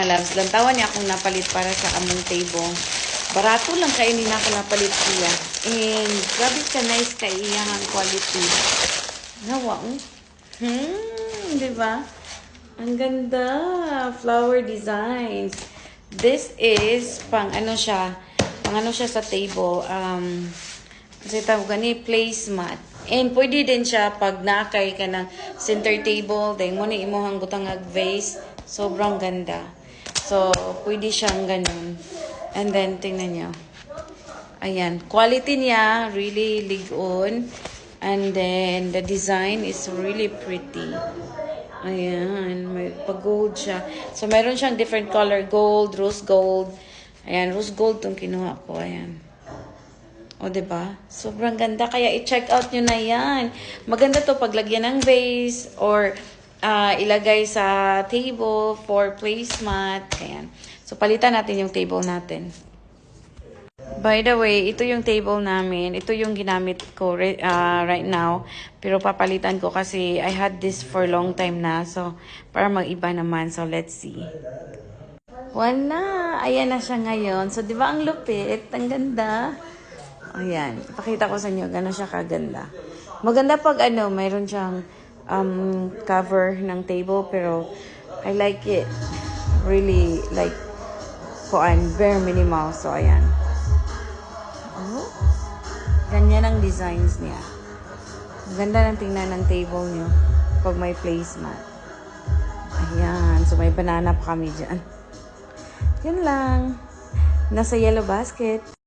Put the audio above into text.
loves. Lantawan niya akong napalit para sa among table. Barato lang kayo ni na ako napalit siya. And grabe ka nice ka iyang quality. Nawa, di ba? Ang ganda. Flower designs. This is pang ano siya sa table. Kasi tawag gani placemat. And pwede din siya pag nakay ka ng center table, then mo ni imuhang butangag vase. Sobrang ganda. So, pwede siyang ganun. And then, tingnan nyo. Ayan. Quality niya, really ligon. And then, the design is really pretty. Ayan. May pag-gold siya. So, meron siyang different color. Gold, rose gold. Ayan, rose gold tong kinuha ko. Ayan. O, diba? Sobrang ganda. Kaya i-check out nyo na yan. Maganda to paglagyan ng vase or ilagay sa table for placemat. Ayan. So, palitan natin yung table natin. By the way, ito yung table namin. Ito yung ginamit ko right now. Pero papalitan ko kasi I had this for long time na. So, para mag-iba naman. So, let's see. Wala. Ayan na siya ngayon. So, di ba ang lupit? Ang ganda. Ayan. Ipakita ko sa inyo. Gano'n siya kaganda. Maganda pag mayroon siyang cover ng table. Pero, I like it. Really, like, bare minimal. So, ayan. Oh, ganyan ang designs niya. Ganda ng tingnan ng table niyo pag may placemat. Ayan. So, may banana pa kami dyan. Yan lang. Nasa yellow basket.